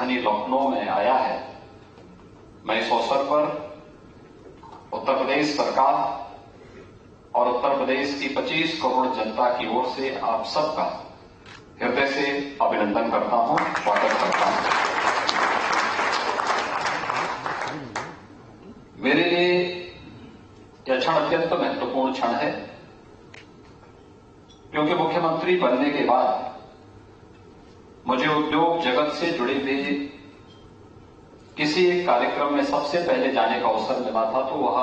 राजधानी लखनऊ में आया है, मैं इस अवसर पर उत्तर प्रदेश सरकार और उत्तर प्रदेश की 25 करोड़ जनता की ओर से आप सबका हृदय से अभिनंदन करता हूं, स्वागत करता हूं। मेरे लिए यह क्षण अत्यंत महत्वपूर्ण क्षण है, क्योंकि मुख्यमंत्री बनने के बाद मुझे उद्योग जगत से जुड़े हुए किसी एक कार्यक्रम में सबसे पहले जाने का अवसर मिला था, तो वह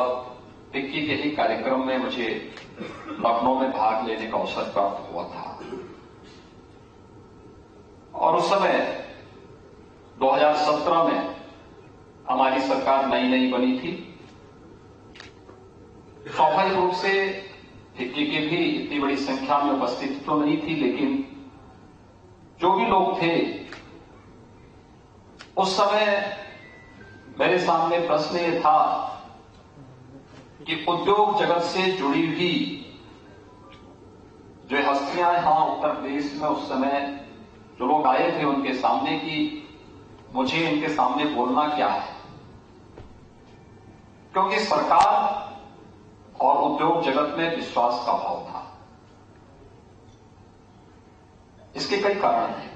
फिक्की के ही कार्यक्रम में मुझे लखनऊ में भाग लेने का अवसर प्राप्त हुआ था। और उस समय 2017 में हमारी सरकार नई बनी थी। स्वाभाविक रूप से फिक्की के भी इतनी बड़ी संख्या में उपस्थित तो नहीं थी, लेकिन जो भी लोग थे उस समय मेरे सामने प्रश्न ये था कि उद्योग जगत से जुड़ी हुई जो हस्तियां यहां उत्तर प्रदेश में उस समय जो लोग आए थे उनके सामने कि मुझे इनके सामने बोलना क्या है, क्योंकि सरकार और उद्योग जगत में विश्वास का अभाव था। इसके कई कारण हैं।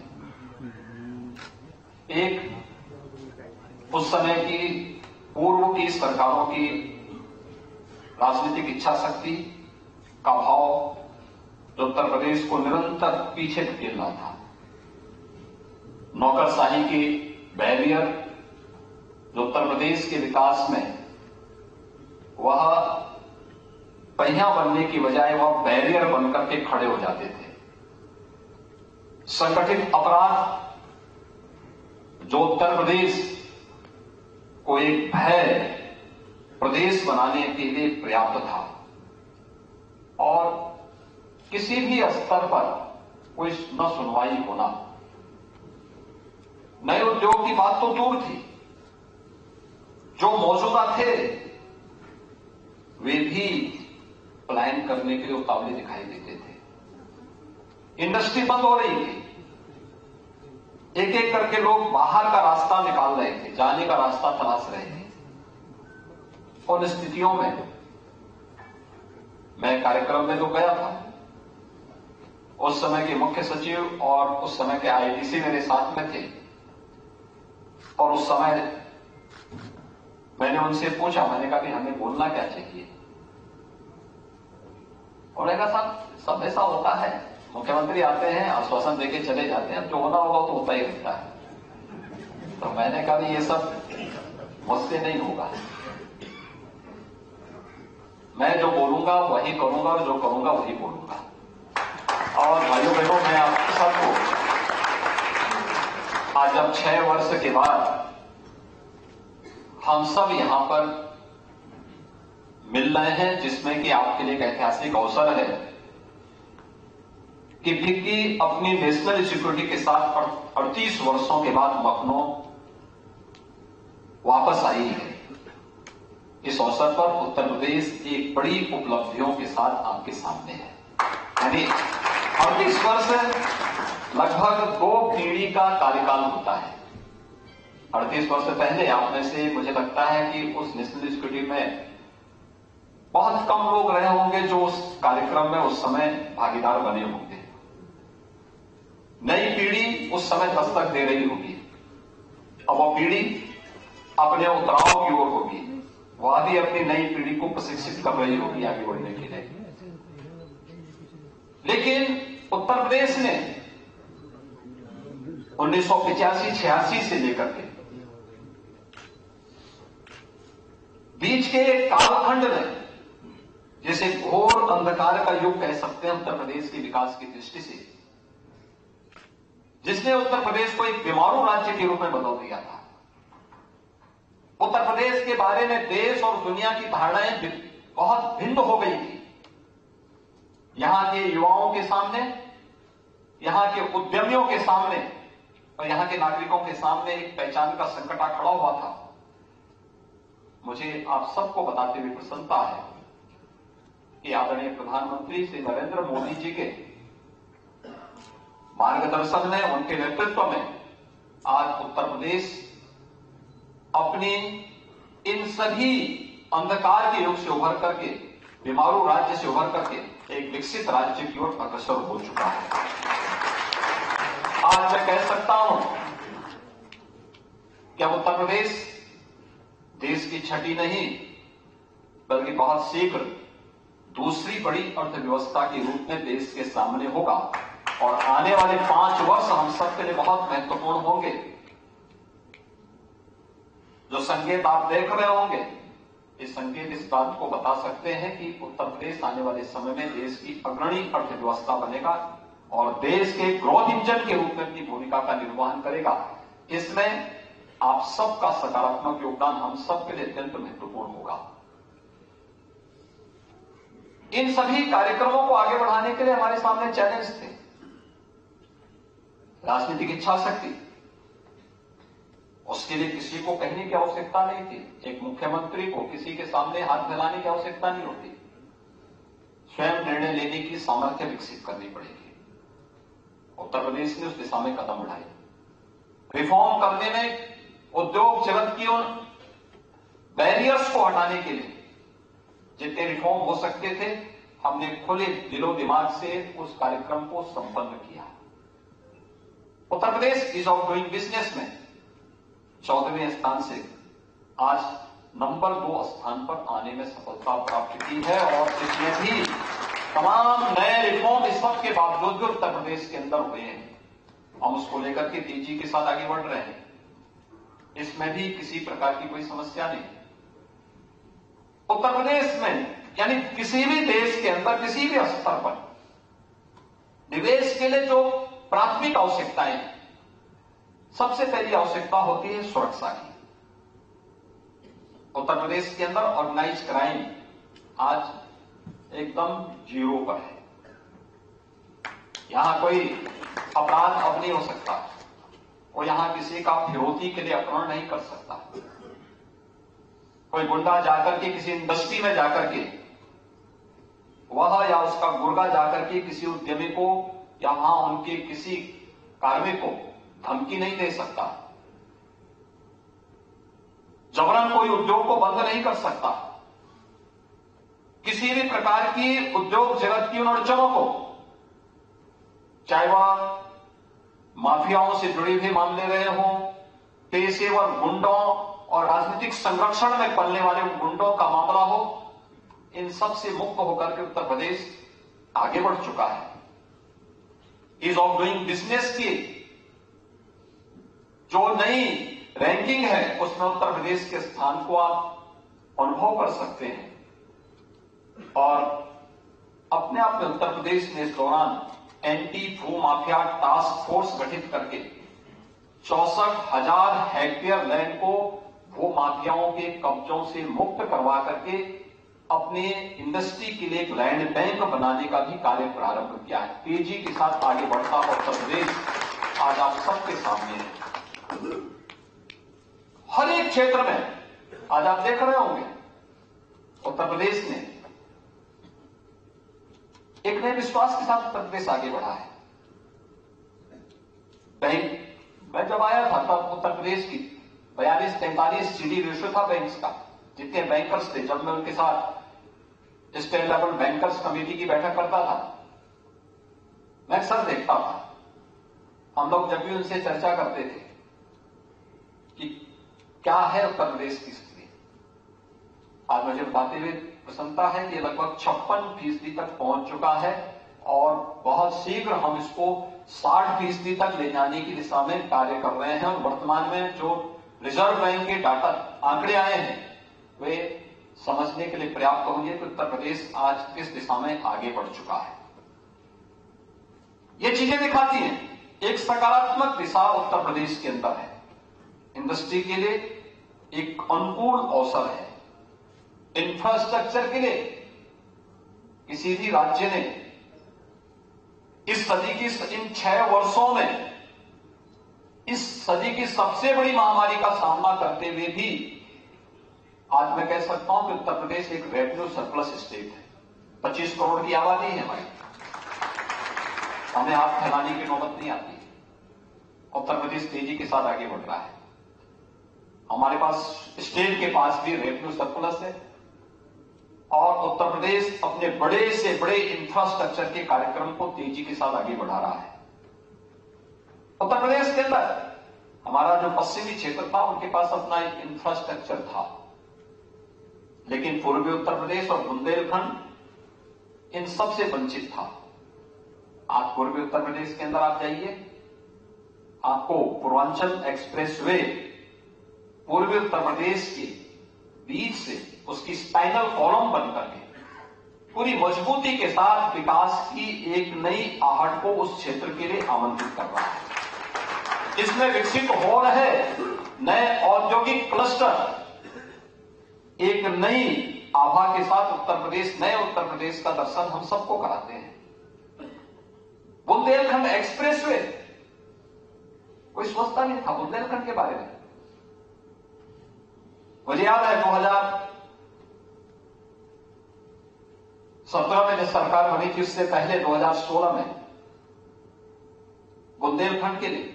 एक, उस समय की पूर्व की सरकारों की राजनीतिक इच्छा शक्ति का अभाव जो उत्तर प्रदेश को निरंतर पीछे धकेल रहा था। नौकरशाही की बैरियर जो उत्तर प्रदेश के विकास में वह पहिया बनने की बजाय वह बैरियर बनकर के खड़े हो जाते थे। संगठित अपराध जो उत्तर प्रदेश को एक भय प्रदेश बनाने के लिए पर्याप्त था, और किसी भी स्तर पर कोई न सुनवाई होना। नए उद्योग की बात तो दूर थी, जो मौजूदा थे वे भी पलायन करने के लिए उतावले दिखाई देते थे। इंडस्ट्री बंद हो रही थी, एक एक करके लोग बाहर का रास्ता निकाल रहे थे, जाने का रास्ता तलाश रहे थे। उन स्थितियों में मैं कार्यक्रम में तो गया था, उस समय के मुख्य सचिव और उस समय के आईडीसी मेरे साथ में थे, और उस समय मैंने उनसे पूछा, मैंने कहा कि हमें बोलना क्या चाहिए। उन्होंने कहा साहब सब ऐसा होता है, मुख्यमंत्री आते हैं आश्वासन देके चले जाते हैं, जो होना होगा तो होता ही रहता है। तो मैंने कहा ये सब मुझसे नहीं होगा, मैं जो बोलूंगा वही करूंगा और जो करूंगा वही बोलूंगा। और भाइयों बहनों, मैं आप सबको आज अब 6 वर्ष के बाद हम सब यहां पर मिल रहे हैं, जिसमें कि आपके लिए एक ऐतिहासिक अवसर है कि फिक्की अपनी नेशनल सिक्योरिटी के साथ 38 वर्षों के बाद लखनऊ वापस आई है। इस अवसर पर उत्तर प्रदेश एक बड़ी उपलब्धियों के साथ आपके सामने है। यानी 38 वर्ष लगभग 2 पीढ़ी का कार्यकाल होता है। 38 वर्ष पहले आप में से मुझे लगता है कि उस नेशनल सिक्योरिटी में बहुत कम लोग रहे होंगे जो उस कार्यक्रम में उस समय भागीदार बने होंगे। नई पीढ़ी उस समय दस्तक दे रही होगी, अब वो पीढ़ी अपने उतराव की ओर होगी, वह भी अपनी नई पीढ़ी को प्रशिक्षित कर रही होगी आगे बढ़ने के लिए। लेकिन उत्तर प्रदेश ने 1985-86 से लेकर के बीच के कालखंड में, जिसे घोर अंधकार का युग कह सकते हैं उत्तर प्रदेश के विकास की दृष्टि से, जिसने उत्तर प्रदेश को एक बीमारू राज्य के रूप में बदल दिया था। उत्तर प्रदेश के बारे में देश और दुनिया की धारणाएं बहुत भिन्न हो गई थी। यहां के युवाओं के सामने, यहां के उद्यमियों के सामने और यहां के नागरिकों के सामने एक पहचान का संकट खड़ा हुआ था। मुझे आप सबको बताते हुए प्रसन्नता है कि आदरणीय प्रधानमंत्री श्री नरेंद्र मोदी जी के मार्गदर्शन में, उनके नेतृत्व में आज उत्तर प्रदेश अपनी इन सभी अंधकार के युग से उभर करके, बीमारू राज्य से उभर करके एक विकसित राज्य की ओर अग्रसर हो चुका है। आज मैं कह सकता हूं कि अब उत्तर प्रदेश देश की छठी नहीं बल्कि बहुत शीघ्र दूसरी बड़ी अर्थव्यवस्था के रूप में देश के सामने होगा और आने वाले 5 वर्ष हम सबके लिए बहुत महत्वपूर्ण होंगे। जो संकेत आप देख रहे होंगे, ये संकेत इस बात को बता सकते हैं कि उत्तर प्रदेश आने वाले समय में देश की अग्रणी अर्थव्यवस्था बनेगा और देश के ग्रोथ इंजन के रूप में अपनी भूमिका का निर्वहन करेगा। इसमें आप सबका सकारात्मक योगदान हम सबके लिए अत्यंत महत्वपूर्ण होगा। इन सभी कार्यक्रमों को आगे बढ़ाने के लिए हमारे सामने चैलेंज थे। राजनीतिक इच्छा शक्ति, उसके लिए किसी को कहने की आवश्यकता नहीं थी। एक मुख्यमंत्री को किसी के सामने हाथ फैलाने की आवश्यकता नहीं होती। स्वयं निर्णय लेने की सामर्थ्य विकसित करनी पड़ेगी। उत्तर प्रदेश ने उस दिशा में कदम बढ़ाए। रिफॉर्म करने में उद्योग जगत की उन बैरियर्स को हटाने के लिए जितने रिफॉर्म हो सकते थे, हमने खुले दिलो दिमाग से उस कार्यक्रम को संपन्न किया। Uttar Pradesh ease of doing business में 14वें स्थान से आज नंबर 2 स्थान पर आने में सफलता प्राप्त की है और इसमें भी तमाम नए रिफॉर्म इस सब के बावजूद भी उत्तर प्रदेश के अंदर हुए हैं। हम उसको लेकर के तेजी के साथ आगे बढ़ रहे हैं। इसमें भी किसी प्रकार की कोई समस्या नहीं। उत्तर प्रदेश में यानी किसी भी देश के अंदर किसी भी स्तर पर निवेश के लिए जो प्राथमिक आवश्यकताएं हैं, सबसे पहली आवश्यकता होती है सुरक्षा की। उत्तर प्रदेश के अंदर ऑर्गेनाइज क्राइम आज एकदम जीरो पर है। यहां कोई अपराध अब नहीं हो सकता और यहां किसी का फिरौती के लिए अपहरण नहीं कर सकता। कोई गुंडा जाकर के किसी इंडस्ट्री में जाकर के वह या उसका गुर्गा जाकर के किसी उद्यमी को या वहां उनके किसी कार्मिक को धमकी नहीं दे सकता। जबरन कोई उद्योग को बंद नहीं कर सकता। किसी भी प्रकार की उद्योग जगत की उन अड़चनों को, चाहे वह माफियाओं से जुड़े हुए मामले रहे हों, पेशेवर गुंडों और राजनीतिक संरक्षण में पलने वाले गुंडों का मामला हो, इन सब से मुक्त होकर के उत्तर प्रदेश आगे बढ़ चुका है। ईज ऑफ डूइंग बिजनेस की जो नई रैंकिंग है उसमें उत्तर प्रदेश के स्थान को आप अनुभव कर सकते हैं और अपने आप में उत्तर प्रदेश ने इस दौरान एंटी भू माफिया टास्क फोर्स गठित करके 64,000 हेक्टेयर लैंड को भू माफियाओं के कब्जों से मुक्त करवा करके अपने इंडस्ट्री के लिए एक लैंड बैंक बनाने का भी कार्य प्रारंभ किया है। तेजी के साथ आगे बढ़ता हुआ उत्तर प्रदेश आज आप सबके सामने है। हर एक क्षेत्र में आज आप देख रहे होंगे उत्तर प्रदेश ने एक नए विश्वास के साथ उत्तर प्रदेश आगे बढ़ा है। बैंक मैं जब आया था तब उत्तर प्रदेश की 42-43 जीडी रेशो था बैंक्स का। जितने बैंकर्स थे, जब मैं उनके साथ स्टेट लेवल बैंकर्स कमेटी की बैठक करता था, मैं अक्सर देखता था। हम लोग जब भी उनसे चर्चा करते थे कि क्या है उत्तर प्रदेश की स्थिति, आज मुझे बताते हुए प्रसन्नता है कि लगभग 56% तक पहुंच चुका है और बहुत शीघ्र हम इसको 60% तक ले जाने की दिशा में कार्य कर रहे हैं। और वर्तमान में जो रिजर्व बैंक के डाटा आंकड़े आए हैं वे समझने के लिए पर्याप्त होंगे कि उत्तर प्रदेश आज किस दिशा में आगे बढ़ चुका है। ये चीजें दिखाती हैं एक सकारात्मक दिशा उत्तर प्रदेश के अंदर है। इंडस्ट्री के लिए एक अनुकूल अवसर है। इंफ्रास्ट्रक्चर के लिए किसी भी राज्य ने इस सदी की इन 6 वर्षों में इस सदी की सबसे बड़ी महामारी का सामना करते हुए भी आज मैं कह सकता हूं कि उत्तर प्रदेश एक रेवेन्यू सरप्लस स्टेट है। 25 करोड़ की आबादी है हमारी, हमें हाथ फैलाने की नौबत नहीं आती उत्तर प्रदेश तेजी के साथ आगे बढ़ रहा है। हमारे पास स्टेट के पास भी रेवेन्यू सरप्लस है और उत्तर प्रदेश अपने बड़े से बड़े इंफ्रास्ट्रक्चर के कार्यक्रम को तेजी के साथ आगे बढ़ा रहा है। उत्तर प्रदेश के अंदर हमारा जो पश्चिमी क्षेत्र था उनके पास अपना एक इंफ्रास्ट्रक्चर था, लेकिन पूर्वी उत्तर प्रदेश और बुंदेलखंड इन सबसे वंचित था। आज पूर्वी उत्तर प्रदेश के अंदर आप जाइए, आपको पूर्वांचल एक्सप्रेसवे पूर्वी उत्तर प्रदेश के बीच से उसकी स्पाइनल कॉलम बनकर के पूरी मजबूती के साथ विकास की एक नई आहट को उस क्षेत्र के लिए आमंत्रित कर रहा है। इसमें विकसित हो रहे नए औद्योगिक क्लस्टर एक नई आभा के साथ नए उत्तर प्रदेश का दर्शन हम सबको कराते हैं। बुंदेलखंड एक्सप्रेसवे कोई सोचता नहीं था बुंदेलखंड के बारे में। मुझे याद है 2017 में जब सरकार बनी थी, उससे पहले 2016 में बुंदेलखंड के लिए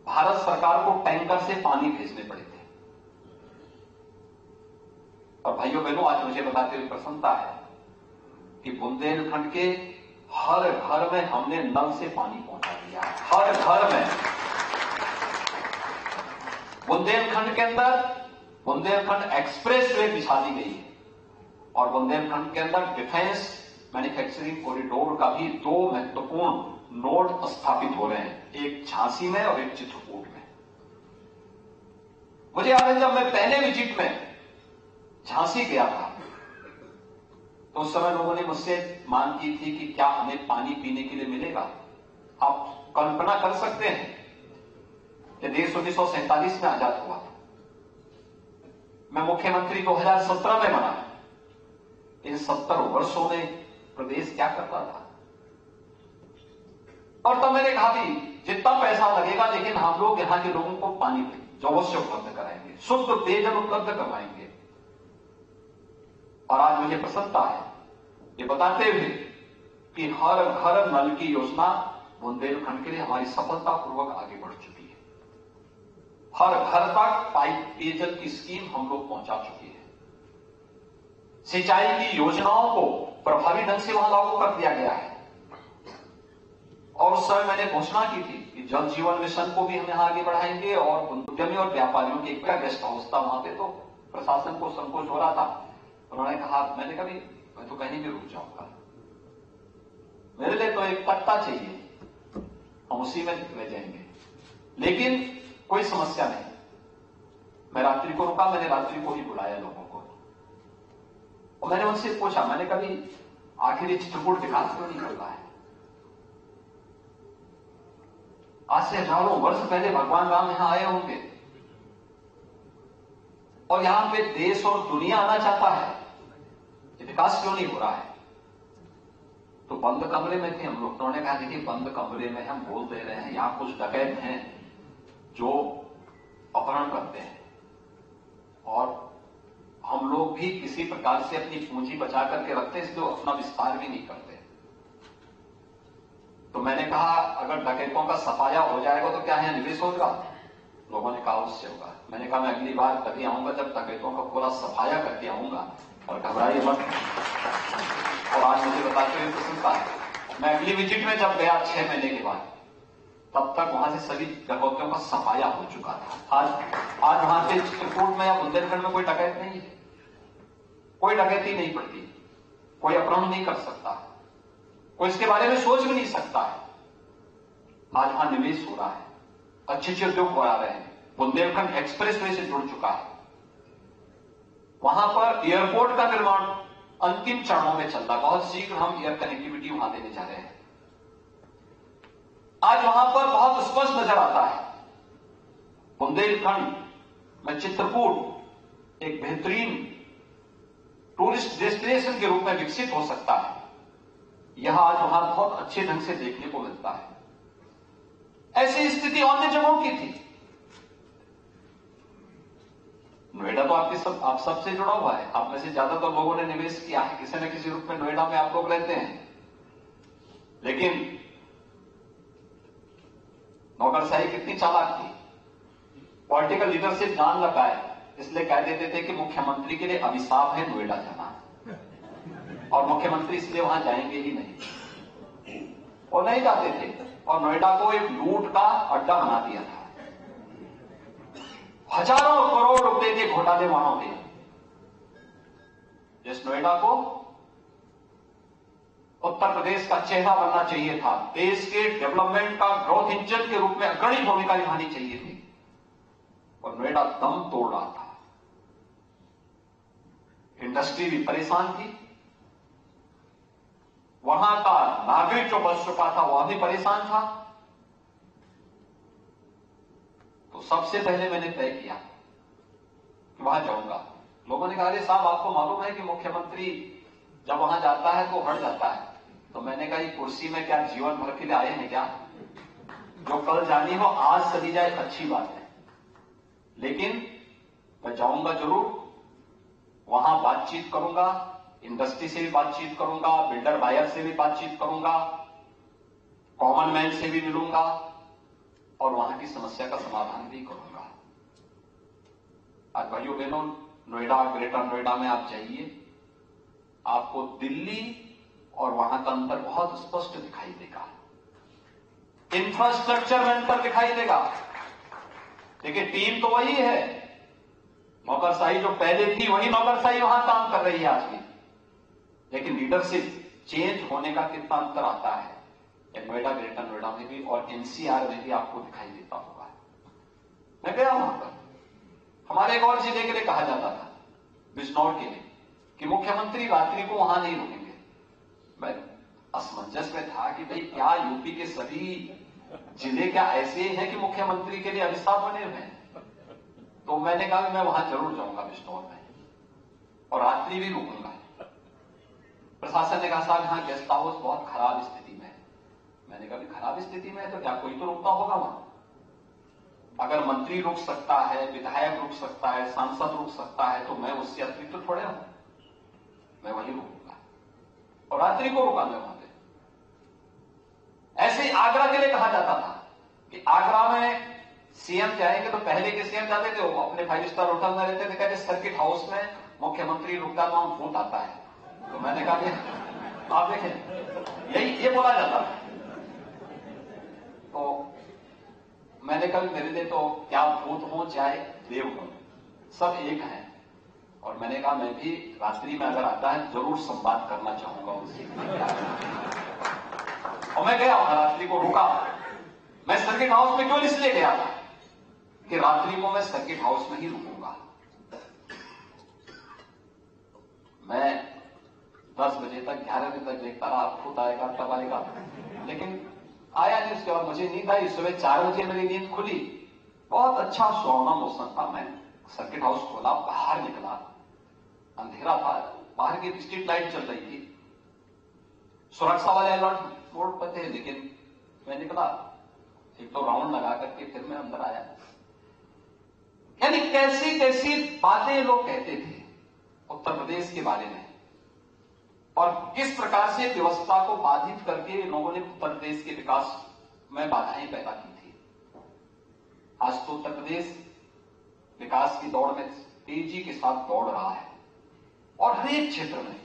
भारत सरकार को टैंकर से पानी भेजने पड़े थे। और भाइयों बहनों, आज मुझे बताते हुए प्रसन्नता है कि बुंदेलखंड के हर घर में हमने नल से पानी पहुंचा दिया है। हर घर में बुंदेलखंड के अंदर बुंदेलखंड एक्सप्रेसवे बिछा दी गई है और बुंदेलखंड के अंदर डिफेंस मैन्युफैक्चरिंग कॉरिडोर का भी 2 महत्वपूर्ण नोड स्थापित हो रहे हैं, एक झांसी में और एक चित्रकूट में। मुझे याद है जब मैं पहले विजिट में झांसी गया था तो उस समय लोगों ने मुझसे मांग की थी कि क्या हमें पानी पीने के लिए मिलेगा। आप कल्पना कर सकते हैं कि देश 1947 में आजाद हुआ, मैं मुख्यमंत्री 2017 में बना। इन 70 वर्षों में प्रदेश क्या करता था। और तब मैंने कहा भी जितना पैसा लगेगा लेकिन हम लोग यहां के लोगों को पानी जो अवश्य उपलब्ध कराएंगे, शुद्ध पेयजल उपलब्ध करवाएंगे। और आज मुझे प्रसन्नता है ये बताते हुए कि हर घर नल की योजना बुंदेलखंड के लिए हमारी सफलतापूर्वक आगे बढ़ चुकी है। हर घर तक पाइप पेयजल की स्कीम हम लोग पहुंचा चुके हैं। सिंचाई की योजनाओं को प्रभावी ढंग से वहां लागू कर दिया गया है। और उस समय मैंने घोषणा की थी कि जल जीवन मिशन को भी हम यहां आगे बढ़ाएंगे और उद्यमी और व्यापारियों की एक गेस्ट हाउस था वहां पे, तो प्रशासन को संकोच हो रहा था। उन्होंने कहा, मैंने कहा मैं तो कहीं भी रुक जाऊंगा, मेरे लिए तो एक पट्टा चाहिए, हम उसी में ले जाएंगे, लेकिन कोई समस्या नहीं। मैं रात्रि को रुका, मैंने रात्रि को ही बुलाया लोगों को और मैंने उनसे पूछा, मैंने कभी आखिर चित्रकूट विकास क्यों नहीं कर रहा है। आज से हजारों वर्ष पहले भगवान राम यहां आए होंगे और यहां पे देश और दुनिया आना चाहता है, विकास क्यों नहीं हो रहा है। तो बंद कमरे में थे हम लोग। तो उन्होंने कहा, देखिए बंद कमरे में हम बोल दे रहे हैं, यहां कुछ डकैत हैं जो अपहरण करते हैं और हम लोग भी किसी प्रकार से अपनी पूंजी बचा करके रखते हैं, इसलिए अपना विस्तार भी नहीं करते। तो मैंने कहा, अगर डकैतों का सफाया हो जाएगा तो क्या है निवेश होगा। लोगों ने कहा अवश्य होगा। मैंने कहा, मैं अगली बार तभी आऊंगा जब डकैतों का पूरा सफाया करके आऊंगा और घबराइए मत। और आज मुझे बताते हुए प्रसन्नता है, मैं अगली विजिट में जब गया 6 महीने के बाद, तब तक वहां से सभी डकैतियों का सफाया हो चुका था। आज वहां से चित्रकूट में या बुंदेलखंड में कोई डकैत नहीं है, कोई डकैती नहीं पड़ती, कोई अपहरण नहीं कर सकता, कोई इसके बारे में सोच भी नहीं सकता है। आज वहां निवेश हो रहा है, अच्छे अच्छे उद्योग हो रहे हैं, बुंदेलखंड एक्सप्रेसवे से जुड़ चुका है। वहां पर एयरपोर्ट का निर्माण अंतिम चरणों में चल रहा है, बहुत शीघ्र हम एयर कनेक्टिविटी वहां देने जा रहे हैं। आज वहां पर बहुत स्पष्ट नजर आता है बुंदेलखंड में चित्रकूट एक बेहतरीन टूरिस्ट डेस्टिनेशन के रूप में विकसित हो सकता है। यह आज वहां बहुत अच्छे ढंग से देखने को मिलता है। ऐसी स्थिति अन्य जगहों की थी। नोएडा तो आप सबसे जुड़ा हुआ है, आप में से ज्यादातर लोगों ने निवेश किया है किसी न किसी रूप में। नोएडा में आप लोग रहते हैं, लेकिन नौकरशाही कितनी चालाक थी, पॉलिटिकल लीडरशिप जान न पाए इसलिए कह देते थे कि मुख्यमंत्री के लिए अभिशाप है नोएडा जाना, और मुख्यमंत्री इसलिए वहां जाएंगे ही नहीं, और नहीं जाते थे, और नोएडा को एक लूट का अड्डा बना दिया था। हजारों करोड़ रुपए के घोटाले वहां हुए। जिस नोएडा को उत्तर प्रदेश का चेहरा बनना चाहिए था, देश के डेवलपमेंट का ग्रोथ इंजन के रूप में अग्रणी भूमिका निभानी चाहिए थी, और नोएडा दम तोड़ रहा था। इंडस्ट्री भी परेशान थी, वहां का नागरिक जो बच चुका था वह भी परेशान था। तो सबसे पहले मैंने तय किया कि वहां जाऊंगा। लोगों ने कहा, अरे साहब आपको मालूम है कि मुख्यमंत्री जब वहां जाता है तो हट जाता है। तो मैंने कहा, ये कुर्सी में क्या जीवन भर के लिए आए हैं क्या? जो कल जानी हो आज चली जाए अच्छी बात है, लेकिन मैं जाऊंगा जरूर, वहां बातचीत करूंगा, इंडस्ट्री से भी बातचीत करूंगा, बिल्डर बायर से भी बातचीत करूंगा, कॉमन मैन से भी मिलूंगा, और वहां की समस्या का समाधान भी करूंगा। आज भाइयों बहनों, नोएडा, ग्रेटर नोएडा में आप जाइए, आपको दिल्ली और वहां का अंतर बहुत स्पष्ट दिखाई देगा। इंफ्रास्ट्रक्चर में अंतर दिखाई देगा। देखिए, टीम तो वही है, नौकरशाही जो पहले थी वही नौकरशाही वहां काम कर रही है आज भी, लेकिन लीडरशिप चेंज होने का कितना अंतर आता है नोएडा, ग्रेटर नोएडा में भी, और एनसीआर में भी आपको दिखाई देता होगा। मैं गया वहां पर, हमारे एक और जिले के लिए कहा जाता था, बिजनौर के लिए, कि मुख्यमंत्री रात्रि को वहां नहीं रुकेंगे। मैं असमंजस में था कि भाई क्या यूपी के सभी जिले क्या ऐसे ही हैं कि मुख्यमंत्री के लिए अभिशाप बने हुए हैं? तो मैंने कहा कि मैं वहां जरूर जाऊंगा बिजनौर में, और रात्रि भी रुकूंगा। प्रशासन ने कहा, साहब यहां गेस्ट हाउस बहुत खराब स्थिति में है। मैंने कहा, खराब स्थिति में है तो क्या कोई तो रुकता होगा वहां? अगर मंत्री रुक सकता है, विधायक रुक सकता है, सांसद रुक सकता है, तो मैं उससे अतिरिक्त तो थोड़े हूं, मैं वहीं रुकूंगा, और रात्रि को रुका मैं वहां पे। ऐसे ही आगरा के लिए कहा जाता था कि आगरा में सीएम जाएंगे तो पहले के सीएम जाते थे, वो अपने 5 स्टार होटल में रहते थे, कहते सर्किट हाउस में मुख्यमंत्री रुकता तो वहां भूत आता है। तो मैंने कहा, आप देखें, यही ये बोला जाता है। तो मैंने कहा, मेरे लिए तो क्या भूत हो चाहे देव हो, सब एक हैं, और मैंने कहा मैं भी रात्रि में अगर आता है जरूर संवाद करना चाहूंगा उनसे। और मैं गया वहां, रात्रि को रुका। मैं सर्किट हाउस में क्यों इसलिए गया था कि रात्रि को मैं सर्किट हाउस में ही रुकूंगा। मैं 10 बजे तक, 11 बजे तक देखता रहा, खुद आएगा तब आएगा, लेकिन आया नहीं। उसके बाद मुझे नींद आई, सुबह 4 बजे मेरी नींद खुली। बहुत अच्छा सुहावना मौसम था। मैं सर्किट हाउस खोला, बाहर निकला, अंधेरा था, बाहर की स्ट्रीट लाइट चल रही थी, सुरक्षा वाले अलर्ट मोड पर थे, लेकिन मैं निकला, एक तो राउंड लगा करके फिर मैं अंदर आया। यानी कैसी कैसी बातें लोग कहते थे उत्तर प्रदेश के बारे में, और किस प्रकार से व्यवस्था को बाधित करके लोगों ने उत्तर प्रदेश के विकास में बाधाएं पैदा की थी। आज तो उत्तर प्रदेश विकास की दौड़ में तेजी के साथ दौड़ रहा है, और हर एक क्षेत्र में,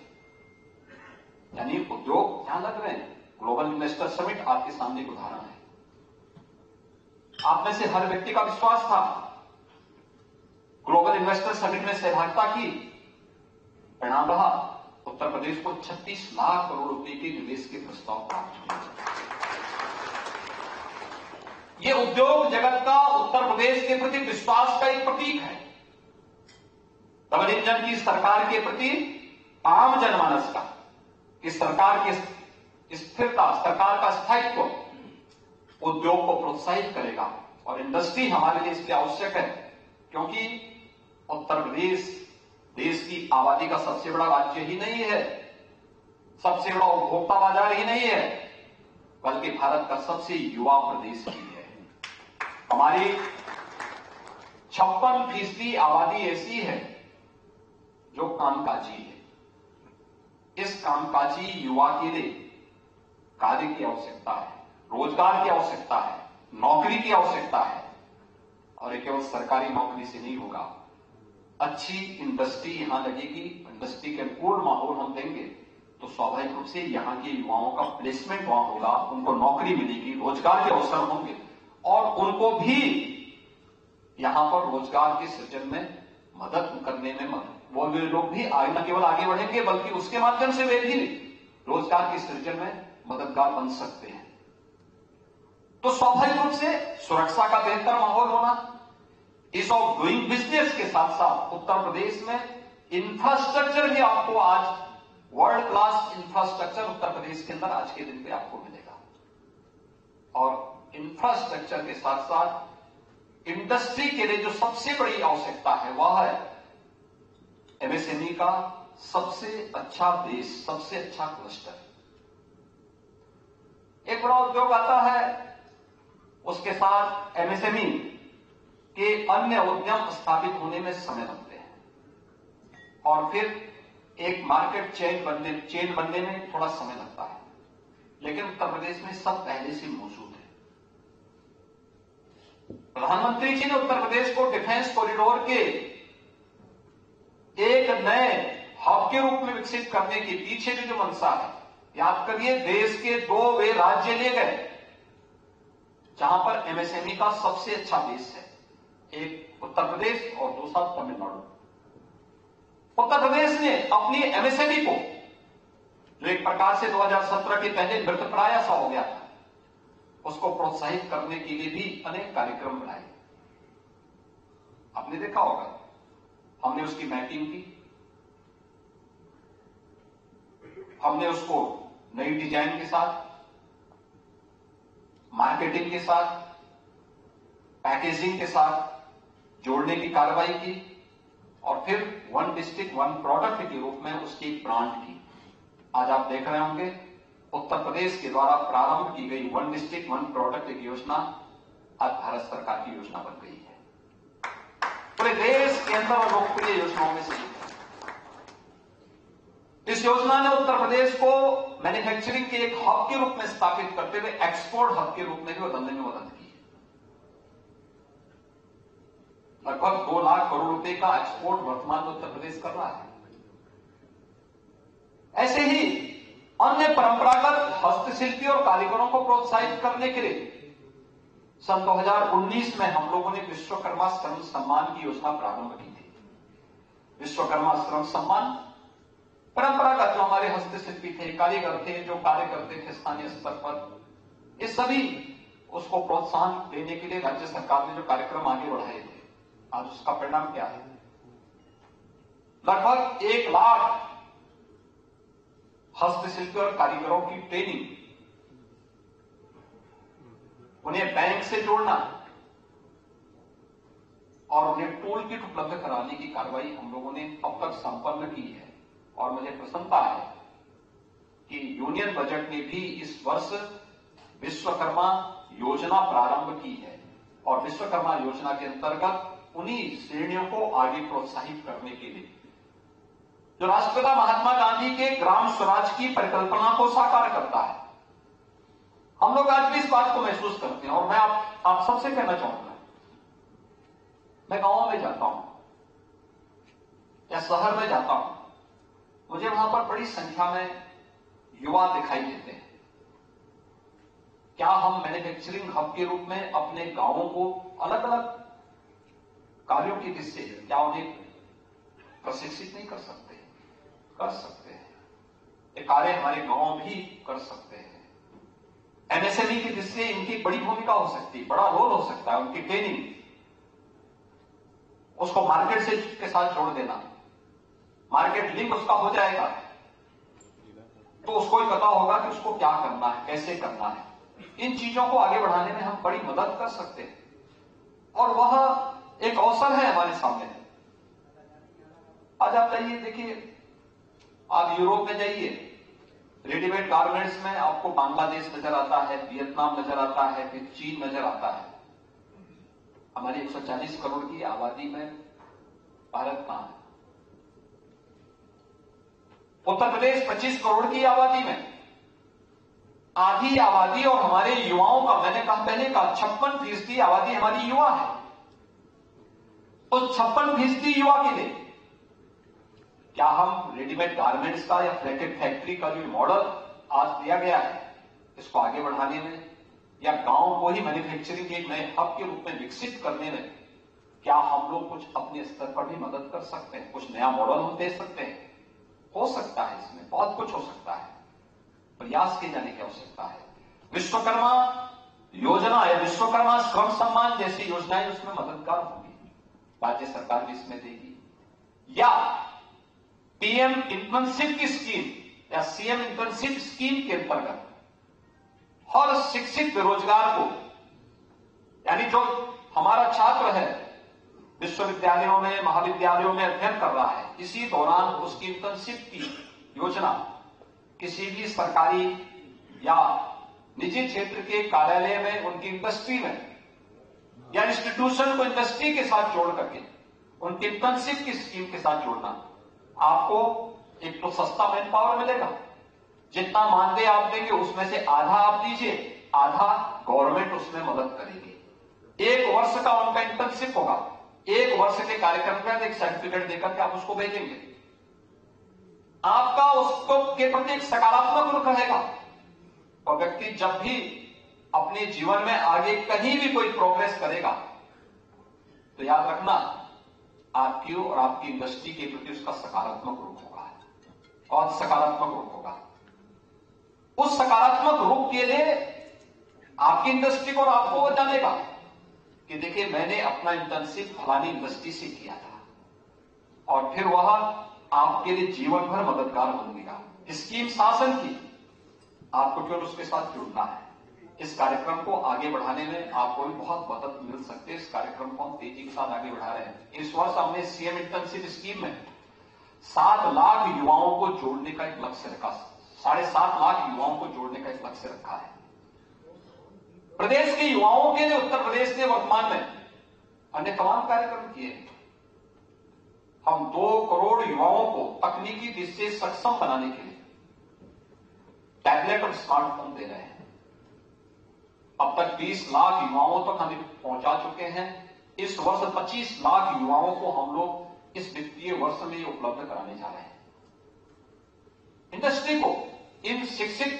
यानी उद्योग यहां लग रहे हैं। ग्लोबल इन्वेस्टर समिट आपके सामने एक उदाहरण है। आप में से हर व्यक्ति का विश्वास था, ग्लोबल इन्वेस्टर समिट में सहभागिता की, परिणाम रहा उत्तर प्रदेश को 36 लाख करोड़ रुपए के निवेश के प्रस्ताव प्राप्त हुए। ये उद्योग जगत का उत्तर प्रदेश के प्रति विश्वास का एक प्रतीक है। डबल इंजन की सरकार के प्रति आम जनमानस का, इस सरकार की स्थिरता, सरकार का स्थायित्व उद्योग को प्रोत्साहित करेगा, और इंडस्ट्री हमारे लिए इसलिए आवश्यक है क्योंकि उत्तर प्रदेश देश की आबादी का सबसे बड़ा राज्य ही नहीं है, सबसे बड़ा उपभोक्ता बाजार ही नहीं है, बल्कि भारत का सबसे युवा प्रदेश भी है। हमारी 56% आबादी ऐसी है जो कामकाजी है। इस कामकाजी युवा के लिए कार्य की आवश्यकता है, रोजगार की आवश्यकता है, नौकरी की आवश्यकता है, और ये केवल सरकारी नौकरी से नहीं होगा। अच्छी इंडस्ट्री यहां लगेगी, इंडस्ट्री के अनुकूल माहौल हम देंगे तो स्वाभाविक रूप से यहां के युवाओं का प्लेसमेंट वहां होगा, उनको नौकरी मिलेगी, रोजगार के अवसर होंगे, और उनको भी यहां पर रोजगार के सृजन में मदद करने में वो लोग भी न केवल आगे बढ़ेंगे बल्कि उसके माध्यम से वे भी रोजगार के सृजन में मददगार बन सकते हैं। तो स्वाभाविक रूप से सुरक्षा का बेहतर माहौल होना, इस ऑफ डूइंग बिजनेस के साथ साथ उत्तर प्रदेश में इंफ्रास्ट्रक्चर भी आपको आज world class infrastructure Uttar Pradesh के अंदर आज के दिन पे आपको मिलेगा। और इंफ्रास्ट्रक्चर के साथ साथ इंडस्ट्री के लिए जो सबसे बड़ी आवश्यकता है वह है एमएसएमई का सबसे अच्छा बेस, सबसे अच्छा क्लस्टर। एक बड़ा उद्योग आता है, उसके साथ एमएसएमई के अन्य उद्यम स्थापित होने में समय लगते हैं, और फिर एक मार्केट चेन बनने में थोड़ा समय लगता है। लेकिन उत्तर प्रदेश में सब पहले से मौजूद है। प्रधानमंत्री जी ने उत्तर प्रदेश को डिफेंस कॉरिडोर के एक नए हब के रूप में विकसित करने के पीछे भी जो मंशा है, याद करिए, देश के 2 वे राज्य लिए गए जहां पर एमएसएमई का सबसे अच्छा बेस है, एक उत्तर प्रदेश और दूसरा तमिलनाडु। उत्तर प्रदेश ने अपनी एमएसएमई को, जो एक प्रकार से 2017 के पहले मृतप्राय सा हो गया था, उसको प्रोत्साहित करने के लिए भी अनेक कार्यक्रम बनाए। आपने देखा होगा, हमने उसकी मैपिंग की, हमने उसको नई डिजाइन के साथ, मार्केटिंग के साथ, पैकेजिंग के साथ जोड़ने की कार्रवाई की, और फिर 1 डिस्ट्रिक्ट 1 प्रोडक्ट के रूप में उसकी ब्रांड की। आज आप देख रहे होंगे उत्तर प्रदेश के द्वारा प्रारंभ की गई 1 डिस्ट्रिक्ट 1 प्रोडक्ट की योजना आज भारत सरकार की योजना बन गई है। पूरे देश के अंदर लोकप्रिय योजनाओं में से इस योजना ने उत्तर प्रदेश को मैन्युफैक्चरिंग के एक हब के रूप में स्थापित करते हुए एक्सपोर्ट हब के रूप में भी बदलने में मदद की है। लगभग 2 लाख करोड़ रुपए का एक्सपोर्ट वर्तमान में उत्तर प्रदेश कर रहा है। ऐसे ही अन्य परंपरागत हस्तशिल्पी और कारीगरों को प्रोत्साहित करने के लिए सन 2019 में हम लोगों ने विश्वकर्मा श्रम सम्मान की योजना प्रारंभ की थी। विश्वकर्मा श्रम सम्मान परंपरागत जो हमारे हस्तशिल्पी थे, कारीगर थे, जो कार्य करते थे स्थानीय स्तर पर, ये सभी उसको प्रोत्साहन देने के लिए राज्य सरकार ने जो कार्यक्रम आगे बढ़ाए थे, आज उसका परिणाम क्या है? लगभग 1 लाख हस्तशिल्पी और कारीगरों की ट्रेनिंग, उन्हें बैंक से जोड़ना और उन्हें टूल किट उपलब्ध कराने की कार्रवाई हम लोगों ने अब तक संपन्न की है। और मुझे प्रसन्नता है कि यूनियन बजट ने भी इस वर्ष विश्वकर्मा योजना प्रारंभ की है, और विश्वकर्मा योजना के अंतर्गत उन्हीं श्रेणियों को आगे प्रोत्साहित करने के लिए जो राष्ट्रपिता महात्मा गांधी के ग्राम स्वराज की परिकल्पना को साकार करता है। हम लोग आज भी इस बात को महसूस करते हैं, और मैं आप सबसे कहना चाहूंगा, मैं गांवों में जाता हूं या शहर में जाता हूं, मुझे वहां पर बड़ी संख्या में युवा दिखाई देते हैं। क्या हम मैन्युफैक्चरिंग हब के रूप में अपने गांवों को अलग अलग कार्यों की दृष्टि से क्या उन्हें प्रशिक्षित नहीं कर सकते? कर सकते हैं। ये कार्य हमारे गांव भी कर सकते हैं। एमएसएमई की दृष्टि से इनकी बड़ी भूमिका हो सकती है, बड़ा रोल हो सकता है। उनकी ट्रेनिंग, उसको मार्केट से के साथ जोड़ देना, मार्केट लिंक उसका हो जाएगा तो उसको ही पता होगा कि उसको क्या करना है, कैसे करना है। इन चीजों को आगे बढ़ाने में हम बड़ी मदद कर सकते हैं, और वह एक अवसर है हमारे सामने। आज आप जाइए, देखिए, आप यूरोप में जाइए, रेडीमेड गारमेंट्स में आपको बांग्लादेश नजर आता है, वियतनाम नजर आता है, फिर चीन नजर आता है। हमारी 140 करोड़ की आबादी में भारत कहां है? उत्तर प्रदेश 25 करोड़ की आबादी में आधी आबादी और हमारे युवाओं का, मैंने कहा पहले कहा 56% आबादी हमारी युवा है। तो 56% युवा के लिए क्या हम रेडीमेड गारमेंट्स का या फ्लैटेड फैक्ट्री का जो मॉडल आज दिया गया है इसको आगे बढ़ाने में या गांव को ही मैन्युफैक्चरिंग के एक नए हब के रूप में विकसित करने में क्या हम लोग कुछ अपने स्तर पर भी मदद कर सकते हैं? कुछ नया मॉडल हम दे सकते हैं? हो सकता है, इसमें बहुत कुछ हो सकता है, प्रयास किए जाने की आवश्यकता है। विश्वकर्मा योजना या विश्वकर्मा श्रम सम्मान जैसी योजनाएं उसमें मददगार होंगी, राज्य सरकार भी इसमें देगी। या पीएम इंटर्नशिप की स्कीम या सीएम इंटर्नशिप स्कीम के अंतर्गत हर शिक्षित बेरोजगार को, यानी जो हमारा छात्र है विश्वविद्यालयों में महाविद्यालयों में अध्ययन कर रहा है, इसी दौरान उसकी इंटर्नशिप की योजना किसी भी सरकारी या निजी क्षेत्र के कार्यालय में, उनकी इंडस्ट्री में या इंस्टीट्यूशन को इंडस्ट्री के साथ जोड़ करके उनकी इंटर्नशिप की स्कीम के साथ जोड़ना, आपको एक तो सस्ता मैन पावर मिलेगा, जितना मानदेय आप देंगे उसमें से आधा आप दीजिए, आधा गवर्नमेंट उसमें मदद करेगी। 1 वर्ष का उनका इंटर्नशिप होगा, 1 वर्ष के कार्यक्रम का एक सर्टिफिकेट देकर के आप उसको भेजेंगे, आपका उसको के प्रति एक सकारात्मक रुख रहेगा। और व्यक्ति जब भी अपने जीवन में आगे कहीं भी कोई प्रोग्रेस करेगा तो याद रखना आपकी और आपकी इंडस्ट्री के प्रति उसका सकारात्मक रुख होगा और सकारात्मक रुख होगा। उस सकारात्मक रुख के लिए आपकी इंडस्ट्री को और आपको वो जानेगा कि देखिए मैंने अपना इंटर्नशिप फलानी इंडस्ट्री से किया था और फिर वह आपके लिए जीवन भर मददगार बनेगा। स्कीम शासन की आपको केवल उसके साथ जुड़ना है। इस कार्यक्रम को आगे बढ़ाने में आपको भी बहुत मदद मिल सकती है। इस कार्यक्रम को हम तेजी के साथ आगे बढ़ा रहे हैं। इस वर्ष हमने सीएम इंटर्नशिप स्कीम में 7 लाख युवाओं को जोड़ने का एक लक्ष्य रखा, 7.5 लाख युवाओं को जोड़ने का एक लक्ष्य रखा है। प्रदेश के युवाओं के लिए उत्तर प्रदेश ने वर्तमान में अन्य तमाम कार्यक्रम किए। हम 2 करोड़ युवाओं को तकनीकी दृष्टि से सक्षम बनाने के लिए टैबलेट और स्मार्टफोन दे रहे हैं। अब तक 20 लाख युवाओं तक हम पहुंचा चुके हैं। इस वर्ष 25 लाख युवाओं को हम लोग इस वित्तीय वर्ष में उपलब्ध कराने जा रहे हैं। इंडस्ट्री को इन शिक्षित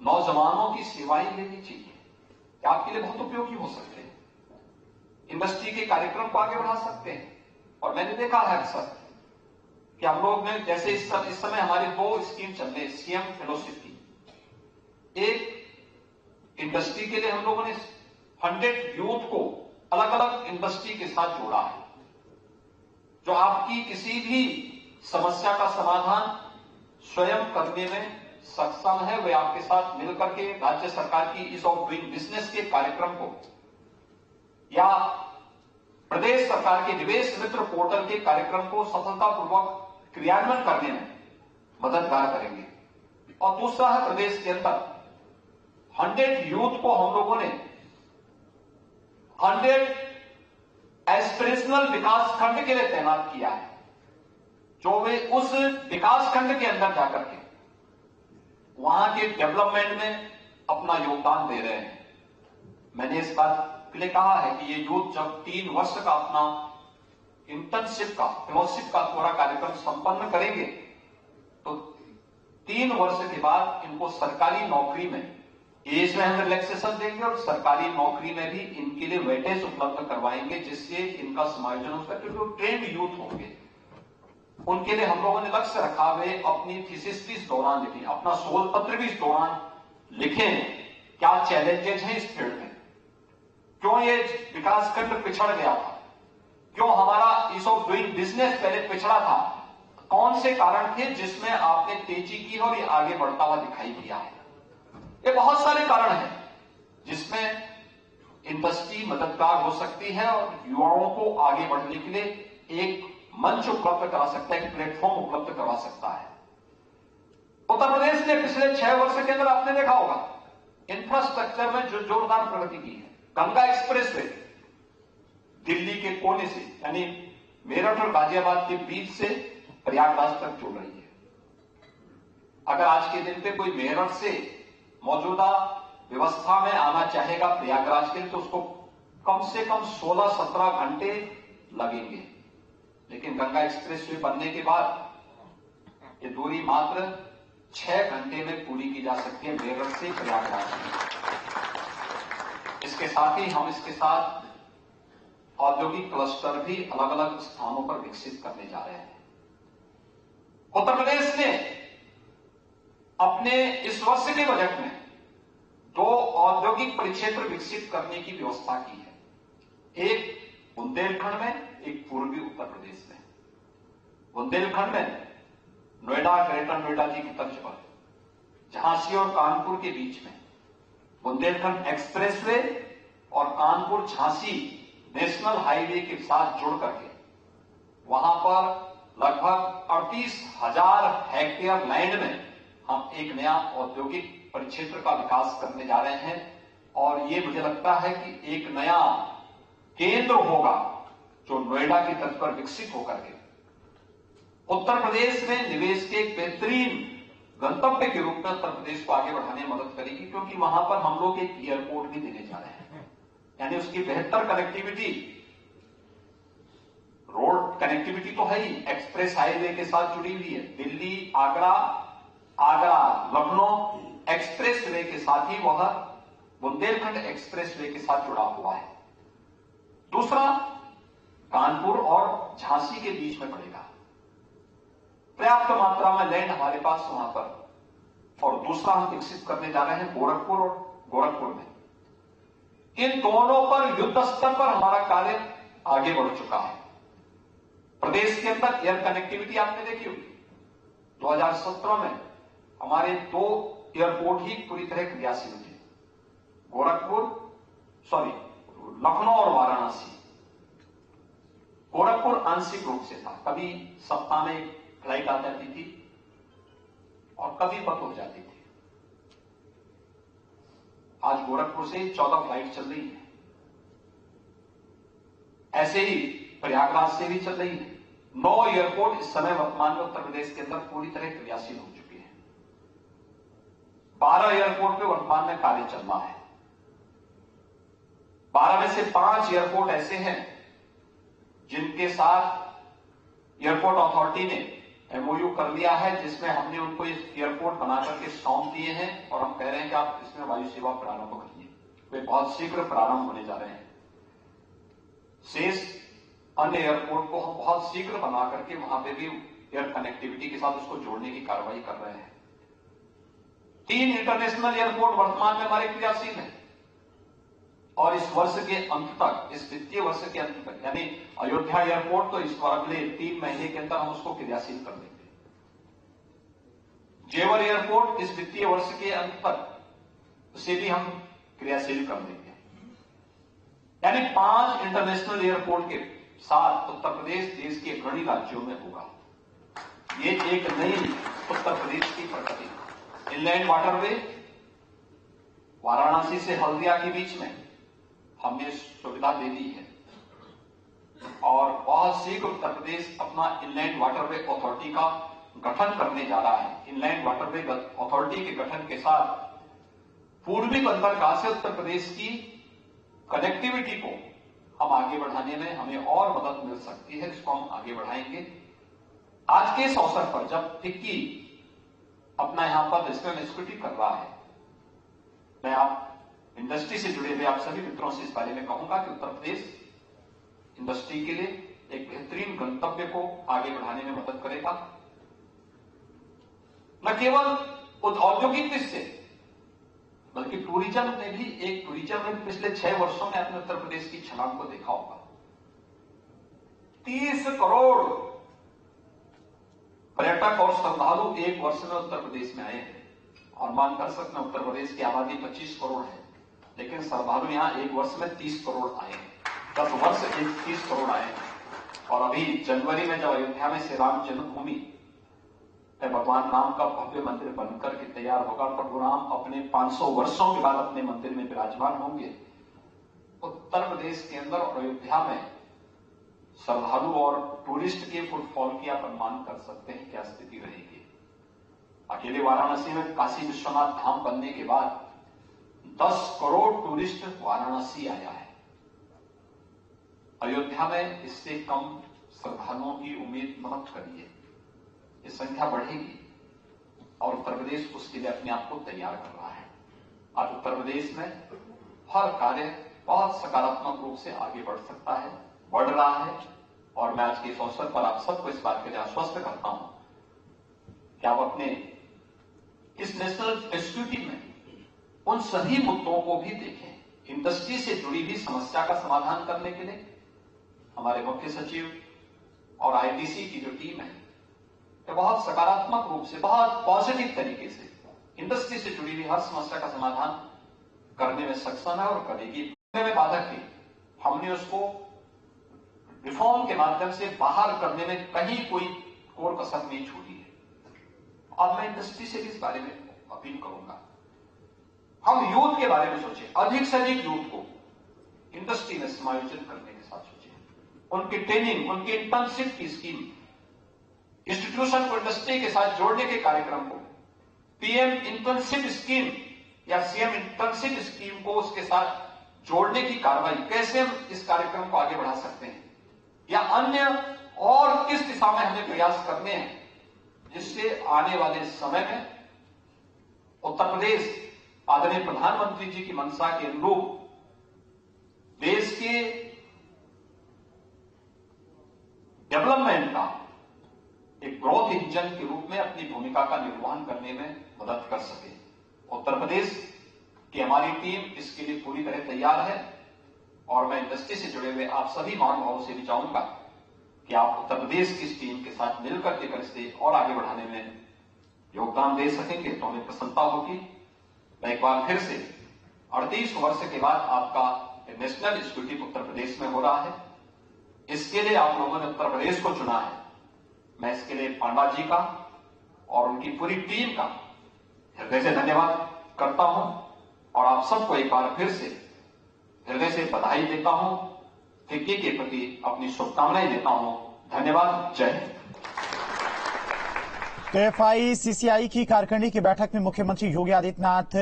नौजवानों की सेवाएं लेनी चाहिए, क्या आपके लिए बहुत उपयोगी हो सकते हैं। इंडस्ट्री के कार्यक्रम को आगे बढ़ा सकते हैं। और मैंने देखा है अक्सर कि हम लोग ने जैसे इस समय हमारी 2 स्कीम चल रही है सीएम फेलोशिप की। एक इंडस्ट्री के लिए हम लोगों ने 100 यूथ को अलग अलग इंडस्ट्री के साथ जोड़ा है, जो आपकी किसी भी समस्या का समाधान स्वयं करने में सक्षम है। वे आपके साथ मिलकर के राज्य सरकार की ईज ऑफ डूइंग बिजनेस के कार्यक्रम को या प्रदेश सरकार के निवेश मित्र पोर्टल के कार्यक्रम को सफलतापूर्वक क्रियान्वयन करने में मददगार करेंगे। और दूसरा है प्रदेश के अंदर 100 यूथ को हम लोगों ने 100 एस्पिरेशनल विकास खंड के लिए तैनात किया है, जो वे उस विकास खंड के अंदर जाकर के वहां के डेवलपमेंट में अपना योगदान दे रहे हैं। मैंने इस बात के लिए कहा है कि ये यूथ जब 3 वर्ष का अपना इंटर्नशिप का फेलोशिप का पूरा कार्यक्रम संपन्न करेंगे तो 3 वर्ष के बाद इनको सरकारी नौकरी में एज में हम रिलैक्सेशन देंगे और सरकारी नौकरी में भी इनके लिए वेटेज उपलब्ध करवाएंगे, जिससे इनका समायोजन हो सके। जो ट्रेंड यूथ होंगे उनके लिए हम लोगों ने लक्ष्य रखा, वे अपनी थीसिस भी इस दौरान लिखें, अपना शोध पत्र भी इस दौरान लिखें, क्या चैलेंजेस हैं इस फील्ड में, क्यों ये विकास खंड पिछड़ गया था, क्यों हमारा ईज ऑफ डूइंग बिजनेस पहले पिछड़ा था, कौन से कारण थे जिसमें आपने तेजी की और ये आगे बढ़ता हुआ दिखाई दिया है। ये बहुत सारे कारण हैं जिसमें इंडस्ट्री मददगार हो सकती है और युवाओं को आगे बढ़ने के लिए एक मंच उपलब्ध करा सकता है, एक प्लेटफॉर्म उपलब्ध करवा सकता है। उत्तर प्रदेश ने पिछले 6 वर्ष के अंदर आपने देखा होगा इंफ्रास्ट्रक्चर में जो जोरदार प्रगति की है। गंगा एक्सप्रेसवे दिल्ली के कोने से यानी मेरठ और गाजियाबाद के बीच से प्रयागराज तक जोड़ रही है। अगर आज के दिन पे कोई मेरठ से मौजूदा व्यवस्था में आना चाहेगा प्रयागराज के लिए तो उसको कम से कम 16-17 घंटे लगेंगे। लेकिन गंगा एक्सप्रेस वे बनने के बाद ये दूरी मात्र 6 घंटे में पूरी की जा सकती है मेरठ से प्रयागराज में। इसके साथ ही हम इसके साथ औद्योगिक क्लस्टर भी अलग अलग स्थानों पर विकसित करने जा रहे हैं। उत्तर प्रदेश ने अपने इस वर्ष के बजट में 2 औद्योगिक परिक्षेत्र विकसित करने की व्यवस्था की है, एक बुंदेलखंड में, एक पूर्वी उत्तर प्रदेश में। बुंदेलखंड में नोएडा, ग्रेटर नोएडा जी की तर्ज पर झांसी और कानपुर के बीच में बुंदेलखंड एक्सप्रेसवे और कानपुर झांसी नेशनल हाईवे के साथ जुड़ करके वहां पर लगभग 38,000 हेक्टेयर लैंड में हम एक नया औद्योगिक परिक्षेत्र का विकास करने जा रहे हैं। और ये मुझे लगता है कि एक नया केंद्र होगा जो नोएडा की तर्ज पर विकसित होकर के उत्तर प्रदेश में निवेश के एक बेहतरीन गंतव्य के रूप में उत्तर प्रदेश को आगे बढ़ाने में मदद करेगी, क्योंकि वहां पर हम लोग एक एयरपोर्ट भी देने जा रहे हैं। यानी उसकी बेहतर कनेक्टिविटी, रोड कनेक्टिविटी तो है ही, एक्सप्रेस हाईवे के साथ जुड़ी हुई है। दिल्ली आगरा, आगरा लखनऊ एक्सप्रेस वे के साथ ही वह बुंदेलखंड एक्सप्रेस वे के साथ जुड़ा हुआ है। दूसरा, कानपुर और झांसी के बीच में पड़ेगा, पर्याप्त मात्रा में लैंड हमारे पास वहां पर। और दूसरा हम विकसित करने जा रहे हैं गोरखपुर और गोरखपुर में। इन दोनों पर युद्ध स्तर पर हमारा कार्य आगे बढ़ चुका है। प्रदेश के अंदर एयर कनेक्टिविटी आपने देखी होगी, 2017 में हमारे 2 एयरपोर्ट ही पूरी तरह क्रियाशील थे, लखनऊ और वाराणसी। गोरखपुर आंशिक रूप से था, कभी सप्ताह में एक फ्लाइट आ जाती थी और कभी बंद हो जाती थी। आज गोरखपुर से 14 फ्लाइट चल रही है, ऐसे ही प्रयागराज से भी चल रही है। 9 एयरपोर्ट इस समय वर्तमान में उत्तर प्रदेश के अंदर पूरी तरह क्रियाशील हो चुके हैं। 12 एयरपोर्ट पे वर्तमान में कार्य चल रहा है। 12 में से 5 एयरपोर्ट ऐसे हैं जिनके साथ एयरपोर्ट अथॉरिटी ने एमओयू कर लिया है, जिसमें हमने उनको इस एयरपोर्ट बना करके सौंप दिए हैं और हम कह रहे हैं कि आप इसमें वायु सेवा प्रारंभ करिए। वे बहुत शीघ्र प्रारंभ होने जा रहे हैं। शेष अन्य एयरपोर्ट को हम बहुत शीघ्र बना करके वहां पे भी एयर कनेक्टिविटी के साथ उसको जोड़ने की कार्रवाई कर रहे हैं। 3 इंटरनेशनल एयरपोर्ट वर्तमान में हमारे क्रियाशील हैं और इस वर्ष के अंत तक, इस वित्तीय वर्ष के अंत तक, यानी अयोध्या एयरपोर्ट तो इस अगले 3 महीने के अंदर हम उसको क्रियाशील कर देंगे। जेवर एयरपोर्ट इस वित्तीय वर्ष के अंत तक उसे भी हम क्रियाशील कर देंगे। यानी 5 इंटरनेशनल एयरपोर्ट के साथ उत्तर प्रदेश देश के अग्रणी राज्यों में होगा। ये एक नई उत्तर प्रदेश की प्रगति। इनलैंड वाटरवे वाराणसी से हल्दिया के बीच में हमने सुविधा दे दी है और बहुत शीघ्र उत्तर प्रदेश अपना इनलैंड वाटरवे अथॉरिटी का गठन करने जा रहा है। इनलैंड वाटरवे अथॉरिटी के गठन के साथ पूर्वी बंदरगाह से उत्तर प्रदेश की कनेक्टिविटी को हम आगे बढ़ाने में हमें और मदद मिल सकती है, इसको हम आगे बढ़ाएंगे। आज के इस अवसर पर जब फिक्की अपना यहां पर रिस्क स्कूटी कर रहा है, मैं आप इंडस्ट्री से जुड़े हुए आप सभी मित्रों से इस बारे में कहूंगा कि उत्तर प्रदेश इंडस्ट्री के लिए एक बेहतरीन गंतव्य को आगे बढ़ाने में मदद करेगा। न केवल औद्योगिक दृष्टि से बल्कि टूरिज्म में भी पिछले 6 वर्षों में आपने उत्तर प्रदेश की छलांग को देखा होगा। 30 करोड़ पर्यटक और श्रद्धालु एक वर्ष में उत्तर प्रदेश में आए हैं और मान कर सकते हैं उत्तर प्रदेश की आबादी 25 करोड़ है, लेकिन श्रद्धालु यहां एक वर्ष में 30 करोड़ आए हैं। 10 वर्ष 30 करोड़ आए हैं। और अभी जनवरी में जब अयोध्या में श्री राम जन्मभूमि भगवान राम का भव्य मंदिर बनकर के तैयार होगा, प्रभु राम अपने 500 वर्षों के बाद अपने मंदिर में विराजमान होंगे, उत्तर प्रदेश के अंदर और अयोध्या में श्रद्धालु और टूरिस्ट के फुटफॉल की आप अनुमान कर सकते हैं क्या स्थिति रहेगी। अकेले वाराणसी में काशी विश्वनाथ धाम बनने के बाद 10 करोड़ टूरिस्ट वाराणसी आया है। अयोध्या में इससे कम श्रद्धालुओं की उम्मीद मत करिए, ये संख्या बढ़ेगी और उत्तर प्रदेश उसके लिए अपने आप को तैयार कर रहा है। आज उत्तर प्रदेश में हर कार्य बहुत सकारात्मक रूप से आगे बढ़ सकता है, बढ़ रहा है। और मैं आज के इस अवसर पर आप सबको इस बात के लिए आश्वस्त करता हूं कि आप अपने इस नेशनल एक्सक्यूटिव में उन सभी मुद्दों को भी देखें। इंडस्ट्री से जुड़ी हुई समस्या का समाधान करने के लिए हमारे मुख्य सचिव और आईटीसी की जो टीम है, ये बहुत सकारात्मक रूप से, बहुत पॉजिटिव तरीके से इंडस्ट्री से जुड़ी हुई हर समस्या का समाधान करने में सक्षम है और करेगी। में बाधक थी, हमने उसको रिफॉर्म के माध्यम से बाहर करने में कहीं कोई कोर कसर नहीं छोड़ी है। अब मैं इंडस्ट्री से भी इस बारे में अपील करूंगा, हम यूथ के बारे में सोचें, अधिक से अधिक यूथ को इंडस्ट्री में समायोजित करने के साथ सोचें। उनकी ट्रेनिंग, उनकी इंटर्नशिप की स्कीम, इंस्टीट्यूशन को इंडस्ट्री के साथ जोड़ने के कार्यक्रम को, पीएम इंटर्नशिप स्कीम या सीएम इंटर्नशिप स्कीम को उसके साथ जोड़ने की कार्रवाई, कैसे हम इस कार्यक्रम को आगे बढ़ा सकते हैं या अन्य और किस दिशा में हमें प्रयास करने हैं, जिससे आने वाले समय में उत्तर प्रदेश आदरणीय प्रधानमंत्री जी की मंशा के अनुरूप देश के डेवलपमेंट का एक ग्रोथ इंजन के रूप में अपनी भूमिका का निर्वहन करने में मदद कर सके। उत्तर प्रदेश की हमारी टीम इसके लिए पूरी तरह तैयार है और मैं इंडस्ट्री से जुड़े हुए आप सभी महानुभावों से भी चाहूंगा कि आप उत्तर प्रदेश की इस टीम के साथ मिलकर के इसे और आगे बढ़ाने में योगदान दे सकेंगे तो हमें प्रसन्नता होगी। मैं एक बार फिर से 38 वर्ष के बाद आपका नेशनल एक्सक्यूटिव उत्तर प्रदेश में हो रहा है, इसके लिए आप लोगों ने उत्तर प्रदेश को चुना है। मैं इसके लिए पांडा जी का और उनकी पूरी टीम का हृदय से धन्यवाद करता हूं और आप सबको एक बार फिर से हृदय से बधाई देता हूं, फिक्की के प्रति अपनी शुभकामनाएं देता हूं। धन्यवाद, जय हिंद। तो एफआईसीसीआई की कार्यकारिणी की बैठक में मुख्यमंत्री योगी आदित्यनाथ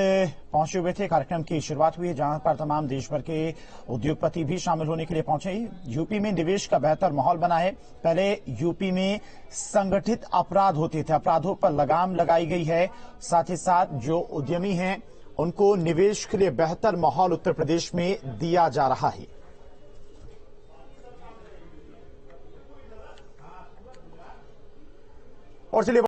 पहुंचे हुए थे। कार्यक्रम की शुरुआत हुई जहां पर तमाम देश भर के उद्योगपति भी शामिल होने के लिए पहुंचे। यूपी में निवेश का बेहतर माहौल बना है। पहले यूपी में संगठित अपराध होते थे, अपराधों पर लगाम लगाई गई है। साथ ही साथ जो उद्यमी हैं उनको निवेश के लिए बेहतर माहौल उत्तर प्रदेश में दिया जा रहा है। और चलिए